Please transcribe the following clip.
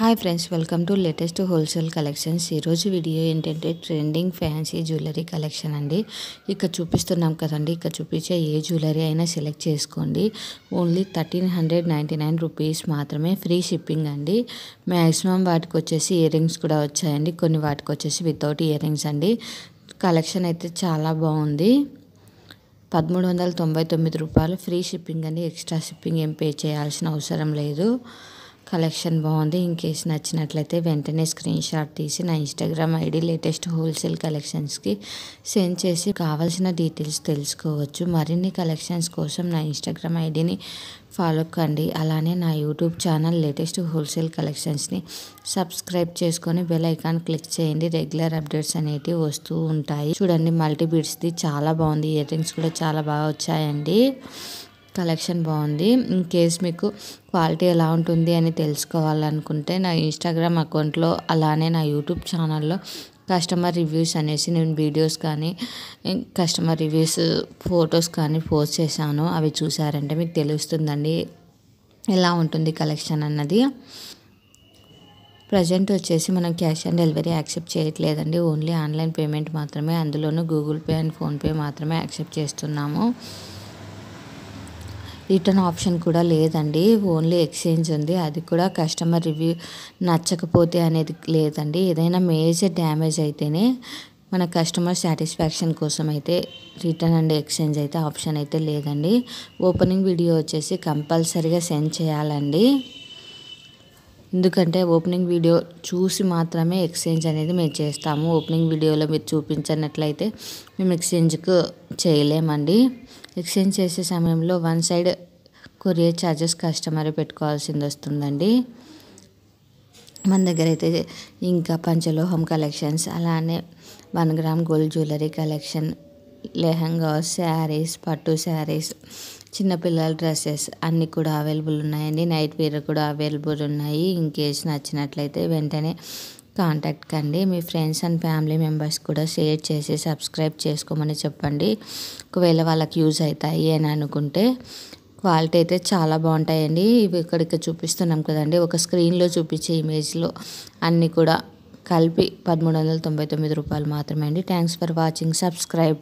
Hi friends, welcome to latest wholesale collections. ఈరోజు video ఏంటంటే trending fancy jewellery collection అండి. ఇక్కడ చూపిస్తున్నాం కదండి, ఇక్కడ చూపించే ఏ జ్యువెలరీ అయినా సెలెక్ట్ చేసుకోండి. ఓన్లీ 1399 రూపీస్ మాత్రమే, ఫ్రీ షిప్పింగ్ అండి. మ్యాక్సిమం వాటికి వచ్చేసి ఇయర్ రింగ్స్ కూడా వచ్చాయండి, కొన్ని వాటికి వచ్చేసి వితౌట్ ఇయర్ రింగ్స్ అండి. కలెక్షన్ అయితే చాలా బాగుంది. 1399 రూపాయలు, ఫ్రీ షిప్పింగ్ అండి. ఎక్స్ట్రా షిప్పింగ్ ఏం పే చేయాల్సిన అవసరం లేదు. కలెక్షన్ బాగుంది. ఇన్ కేసు నచ్చినట్లయితే వెంటనే స్క్రీన్ షాట్ తీసి నా ఇన్స్టాగ్రామ్ ఐడి లేటెస్ట్ హోల్సేల్ కలెక్షన్స్కి సెండ్ చేసి కావాల్సిన డీటెయిల్స్ తెలుసుకోవచ్చు. మరిన్ని కలెక్షన్స్ కోసం నా ఇన్స్టాగ్రామ్ ఐడిని ఫాలో కండి. అలానే నా యూట్యూబ్ ఛానల్ లేటెస్ట్ హోల్సేల్ కలెక్షన్స్ని సబ్స్క్రైబ్ చేసుకొని బెల్ ఐకాన్ క్లిక్ చేయండి. రెగ్యులర్ అప్డేట్స్ అనేటివి వస్తూ ఉంటాయి. చూడండి, మల్టీ బీడ్స్ది చాలా బాగుంది. ఇయర్ రింగ్స్ కూడా చాలా బాగా వచ్చాయండి. కలెక్షన్ బాగుంది. ఇన్ కేస్ మీకు క్వాలిటీ ఎలా ఉంటుంది అని తెలుసుకోవాలనుకుంటే నా ఇన్స్టాగ్రామ్ అకౌంట్లో అలానే నా యూట్యూబ్ ఛానల్లో కస్టమర్ రివ్యూస్ అనేసి నేను వీడియోస్ కానీ కస్టమర్ రివ్యూస్ ఫొటోస్ కానీ పోస్ట్ చేశాను. అవి చూసారంటే మీకు తెలుస్తుందండి ఎలా ఉంటుంది కలెక్షన్ అన్నది. ప్రజెంట్ వచ్చేసి మనం క్యాష్ ఆన్ డెలివరీ యాక్సెప్ట్ చేయట్లేదండి. ఓన్లీ ఆన్లైన్ పేమెంట్ మాత్రమే, అందులోనూ గూగుల్ పే అండ్ ఫోన్పే మాత్రమే యాక్సెప్ట్ చేస్తున్నాము. రిటర్న్ ఆప్షన్ కూడా లేదండి. ఓన్లీ ఎక్స్చేంజ్ ఉంది. అది కూడా కస్టమర్ రివ్యూ నచ్చకపోతే అనేది లేదండి. ఏదైనా మేజర్ డ్యామేజ్ అయితేనే మన కస్టమర్ సాటిస్ఫాక్షన్ కోసం అయితే రిటర్న్ అండ్ ఎక్స్చేంజ్ అయితే ఆప్షన్ అయితే లేదండి. ఓపెనింగ్ వీడియో వచ్చేసి కంపల్సరీగా సెండ్ చేయాలండి. ఎందుకంటే ఓపెనింగ్ వీడియో చూసి మాత్రమే ఎక్స్చేంజ్ అనేది మేము చేస్తాము. ఓపెనింగ్ వీడియోలో మీరు చూపించినట్లయితే మేము ఎక్స్చేంజ్కు చేయలేమండి. ఎక్స్చేంజ్ చేసే సమయంలో one side courier charges customer పెట్టుకోవాల్సింది వస్తుందండి. మన దగ్గర అయితే ఇంకా పంచలోహం కలెక్షన్స్, అలానే 1 gram gold jewellery collection, lehengas, saris, పట్టు శారీస్, చిన్నపిల్లల డ్రెస్సెస్ అన్నీ కూడా అవైలబుల్ ఉన్నాయండి. నైట్ వేర్ కూడా అవైలబుల్ ఉన్నాయి. ఇన్ కేస్ నచ్చినట్లయితే వెంటనే కాంటాక్ట్ కండి. మీ ఫ్రెండ్స్ అండ్ ఫ్యామిలీ మెంబర్స్ కూడా షేర్ చేసి సబ్స్క్రైబ్ చేసుకోమని చెప్పండి, ఒకవేళ వాళ్ళకి యూజ్ అవుతాయి అని అనుకుంటే. క్వాలిటీ అయితే చాలా బాగుంటాయండి. ఇవి ఇక్కడ చూపిస్తున్నాం కదండి, ఒక స్క్రీన్లో చూపించే ఇమేజ్లో అన్నీ కూడా కలిపి 1399 రూపాయలు మాత్రమే అండి. Thanks for watching. సబ్స్క్రైబ్.